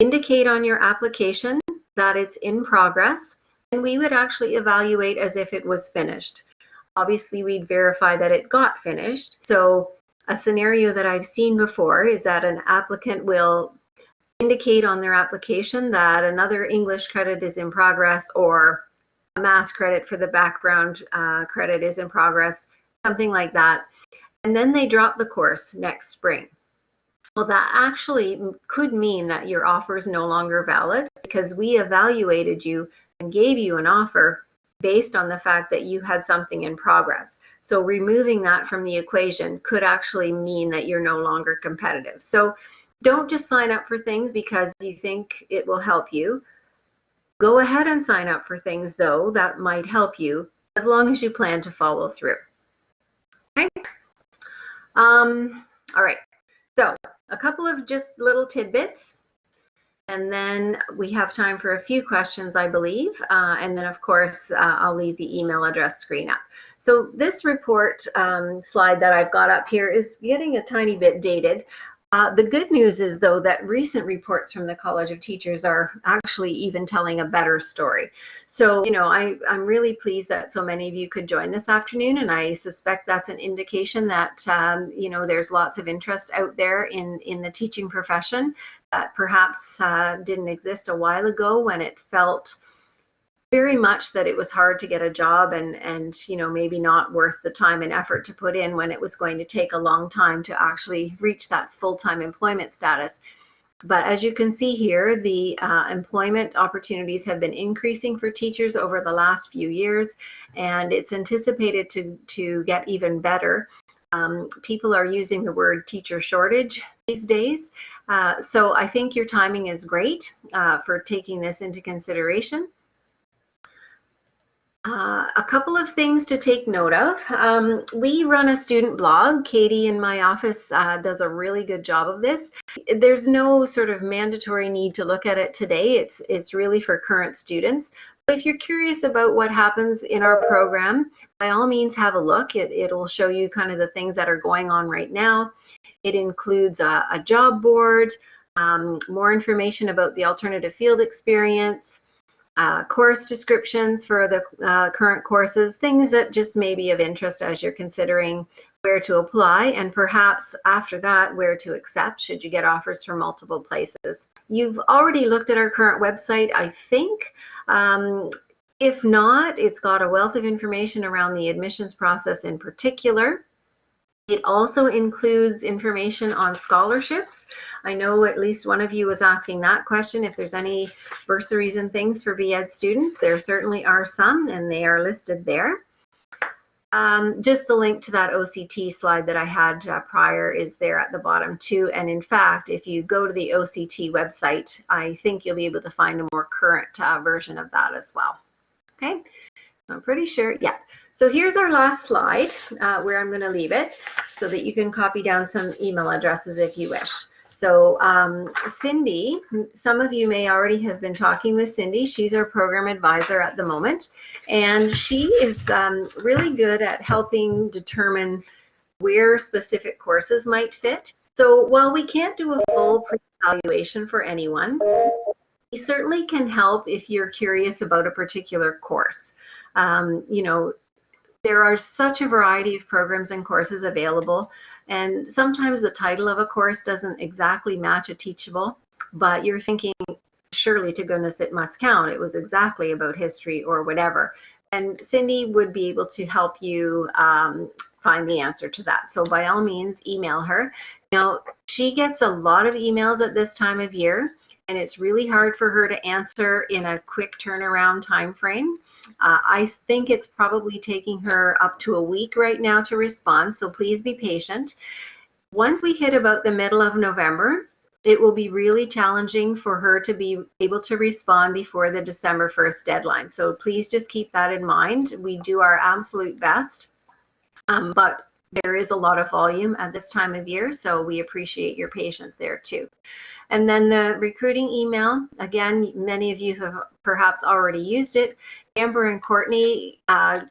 indicate on your application that it's in progress, and we would actually evaluate as if it was finished. Obviously, we'd verify that it got finished. So a scenario that I've seen before is that an applicant will indicate on their application that another English credit is in progress, or a math credit for the background credit is in progress, something like that. And then they drop the course next spring. Well, that actually could mean that your offer is no longer valid because we evaluated you and gave you an offer based on the fact that you had something in progress. So removing that from the equation could actually mean that you're no longer competitive. So don't just sign up for things because you think it will help you. Go ahead and sign up for things, though, that might help you as long as you plan to follow through. Okay. All right, so a couple of just little tidbits. And then we have time for a few questions, I believe. And then, of course, I'll leave the email address screen up. So this report slide that I've got up here is getting a tiny bit dated. The good news is, though, that recent reports from the College of Teachers are actually even telling a better story. So, you know, I'm really pleased that so many of you could join this afternoon, and I suspect that's an indication that, you know, there's lots of interest out there in the teaching profession that perhaps didn't exist a while ago when it felt very much that it was hard to get a job and you know, maybe not worth the time and effort to put in when it was going to take a long time to actually reach that full-time employment status. But as you can see here, the employment opportunities have been increasing for teachers over the last few years, and it's anticipated to get even better. People are using the word teacher shortage these days. So I think your timing is great for taking this into consideration. A couple of things to take note of. We run a student blog. Katie in my office does a really good job of this. There's no sort of mandatory need to look at it today. It's really for current students. But if you're curious about what happens in our program, by all means have a look. It'll show you kind of the things that are going on right now. It includes a job board, more information about the alternative field experience, course descriptions for the current courses, things that just may be of interest as you're considering where to apply, and perhaps after that where to accept should you get offers from multiple places. You've already looked at our current website, I think. If not, it's got a wealth of information around the admissions process in particular. It also includes information on scholarships. I know at least one of you was asking that question, if there's any bursaries and things for B.Ed students. There certainly are some, and they are listed there. Just the link to that OCT slide that I had prior is there at the bottom too. And in fact, if you go to the OCT website, I think you'll be able to find a more current version of that as well. Okay. I'm pretty sure, yeah. So here's our last slide where I'm going to leave it so that you can copy down some email addresses if you wish. So Cindy, some of you may already have been talking with Cindy. She's our program advisor at the moment, and she is really good at helping determine where specific courses might fit. So while we can't do a full pre-evaluation for anyone, we certainly can help if you're curious about a particular course. You know, there are such a variety of programs and courses available, and sometimes the title of a course doesn't exactly match a teachable, but you're thinking, surely to goodness it must count. It was exactly about history or whatever. And Cindy would be able to help you find the answer to that. So by all means, email her. Now, she gets a lot of emails at this time of year, and it's really hard for her to answer in a quick turnaround time frame. I think it's probably taking her up to a week right now to respond, so please be patient. Once we hit about the middle of November, it will be really challenging for her to be able to respond before the December 1st deadline. So please just keep that in mind. We do our absolute best, but there is a lot of volume at this time of year, so we appreciate your patience there too. And then the recruiting email, again, many of you have perhaps already used it. Amber and Courtney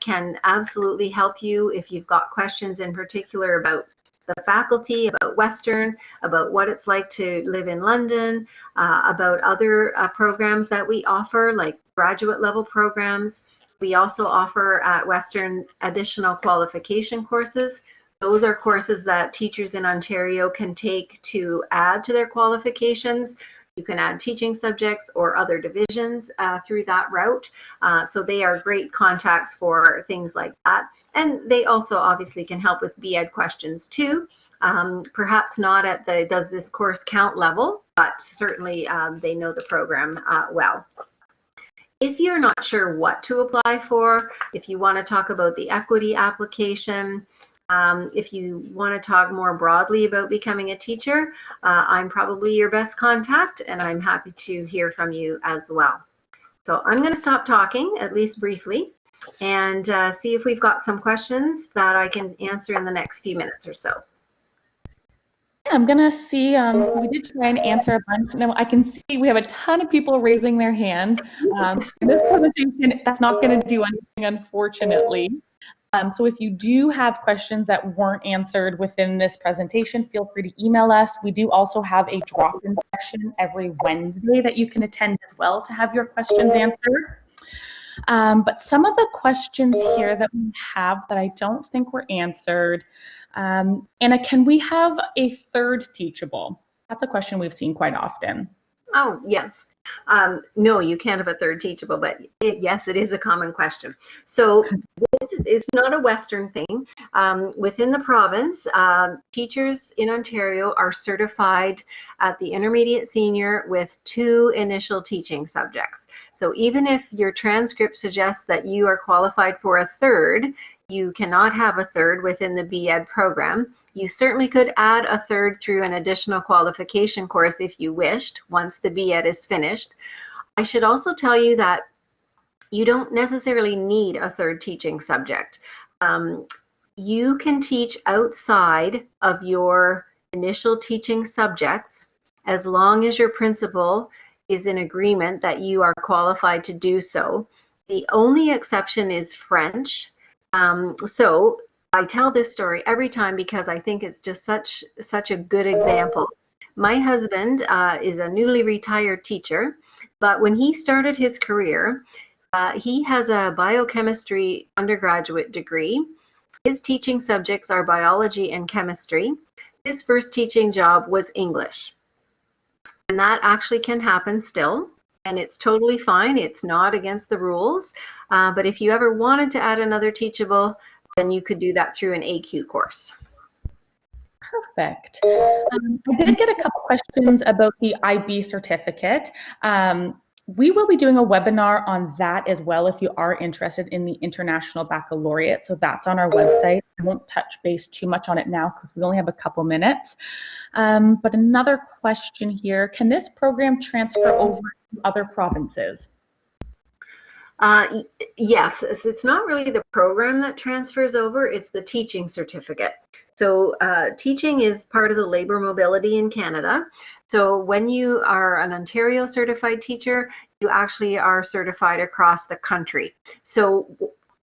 can absolutely help you if you've got questions in particular about the faculty, about Western, about what it's like to live in London, about other programs that we offer, like graduate level programs. We also offer at Western additional qualification courses. Those are courses that teachers in Ontario can take to add to their qualifications. You can add teaching subjects or other divisions through that route. So they are great contacts for things like that. And they also obviously can help with B.Ed questions too. Perhaps not at the does this course count level, but certainly they know the program well. If you're not sure what to apply for, if you want to talk about the equity application, if you want to talk more broadly about becoming a teacher, I'm probably your best contact, and I'm happy to hear from you as well. So I'm going to stop talking, at least briefly, and see if we've got some questions that I can answer in the next few minutes or so. I'm gonna see, we did try and answer a bunch. Now I can see we have a ton of people raising their hands. In this presentation, that's not gonna do anything, unfortunately. So if you do have questions that weren't answered within this presentation, feel free to email us. We do also have a drop-in session every Wednesday that you can attend as well to have your questions answered. But some of the questions here that we have that I don't think were answered. Anna, can we have a third teachable? That's a question we've seen quite often. Oh, yes. No, you can't have a third teachable, but yes, it is a common question. So it's not a Western thing. Within the province, teachers in Ontario are certified at the intermediate senior with 2 initial teaching subjects. So even if your transcript suggests that you are qualified for a third, you cannot have a third within the B.Ed program. You certainly could add a third through an additional qualification course if you wished, once the B.Ed is finished. I should also tell you that you don't necessarily need a third teaching subject. You can teach outside of your initial teaching subjects as long as your principal is in agreement that you are qualified to do so. The only exception is French. So I tell this story every time because I think it's just such a good example. My husband is a newly retired teacher, but when he started his career, he has a biochemistry undergraduate degree. His teaching subjects are biology and chemistry. His first teaching job was English. And that actually can happen still. And it's totally fine. It's not against the rules. But if you ever wanted to add another teachable, then you could do that through an AQ course. Perfect. I did get a couple questions about the IB certificate. We will be doing a webinar on that as well if you are interested in the International Baccalaureate. So that's on our website. I won't touch base too much on it now because we only have a couple minutes. But another question here, can this program transfer over to other provinces? Yes, it's not really the program that transfers over, it's the teaching certificate. So teaching is part of the labor mobility in Canada. So when you are an Ontario certified teacher, you actually are certified across the country. So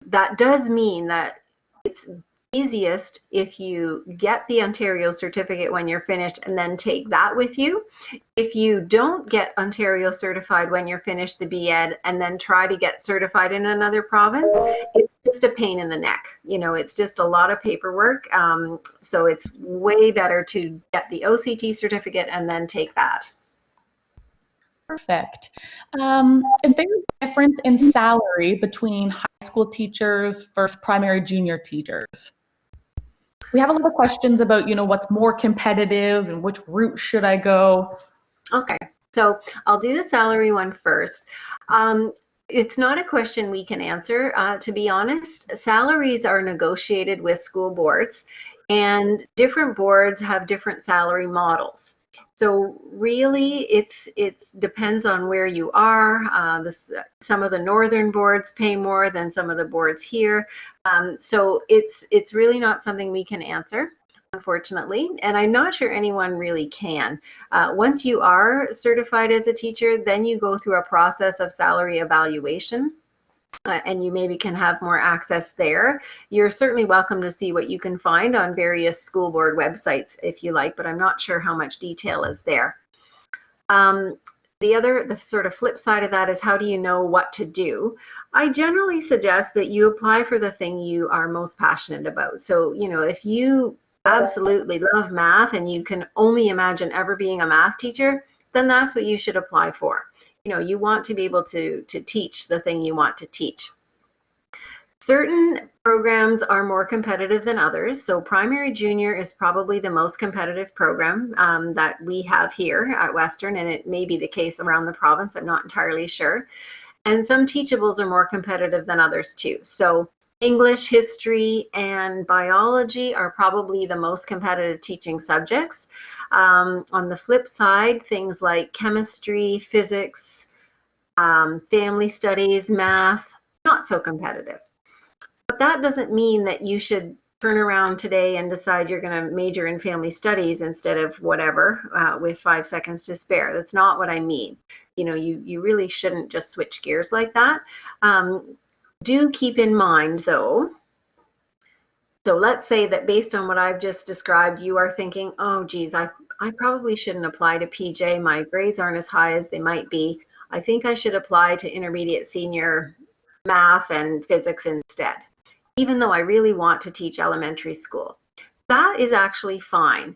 that does mean that it's easiest if you get the Ontario certificate when you're finished and then take that with you. If you don't get Ontario certified when you're finished the B.Ed and then try to get certified in another province, it's just a pain in the neck. You know, it's just a lot of paperwork. So it's way better to get the OCT certificate and then take that. Perfect. Is there a difference in salary between high school teachers versus primary junior teachers? We have a lot of questions about, what's more competitive and which route should I go? Okay, so I'll do the salary one first. It's not a question we can answer, to be honest. Salaries are negotiated with school boards, and different boards have different salary models. So really, it depends on where you are. Some of the northern boards pay more than some of the boards here. So it's really not something we can answer, unfortunately, and I'm not sure anyone really can. Once you are certified as a teacher, then you go through a process of salary evaluation. And you maybe can have more access there. You're certainly welcome to see what you can find on various school board websites if you like, but I'm not sure how much detail is there. The sort of flip side of that is, how do you know what to do? I generally suggest that you apply for the thing you are most passionate about. So, if you absolutely love math and you can only imagine ever being a math teacher, then that's what you should apply for. You want to be able to teach the thing you want to teach. Certain programs are more competitive than others. So primary junior is probably the most competitive program that we have here at Western, and it may be the case around the province. I'm not entirely sure. And some teachables are more competitive than others too. So English, history, and biology are probably the most competitive teaching subjects. On the flip side, things like chemistry, physics, family studies, math, not so competitive. But that doesn't mean that you should turn around today and decide you're going to major in family studies instead of whatever with 5 seconds to spare. That's not what I mean. You know, you really shouldn't just switch gears like that. Do keep in mind, though, so let's say that based on what I've just described, you are thinking, oh, geez, I probably shouldn't apply to PJ. My grades aren't as high as they might be. I think I should apply to intermediate senior math and physics instead, even though I really want to teach elementary school. That is actually fine,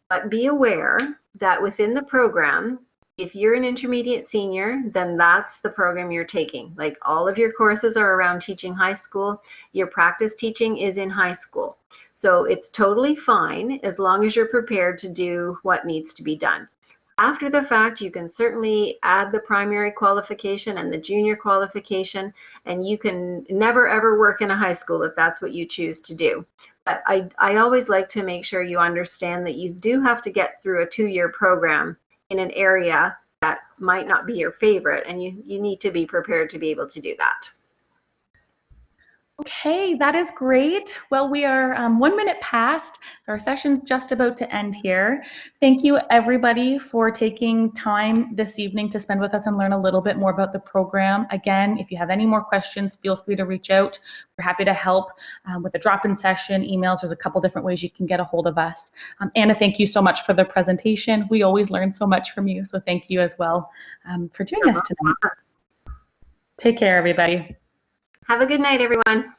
but be aware that within the program, if you're an intermediate senior, then that's the program you're taking. Like, all of your courses are around teaching high school. Your practice teaching is in high school. So it's totally fine as long as you're prepared to do what needs to be done. After the fact, you can certainly add the primary qualification and the junior qualification, and you can never ever work in a high school if that's what you choose to do. But I always like to make sure you understand that you do have to get through a 2-year program in an area that might not be your favorite, and you need to be prepared to be able to do that. Okay, that is great. Well, we are 1 minute past, so our session's just about to end here. Thank you, everybody, for taking time this evening to spend with us and learn a little bit more about the program. Again, if you have any more questions, feel free to reach out. We're happy to help with a drop-in session, emails. There's a couple different ways you can get a hold of us. Anna, thank you so much for the presentation. We always learn so much from you, so thank you as well for doing this tonight. Take care, everybody. Have a good night, everyone.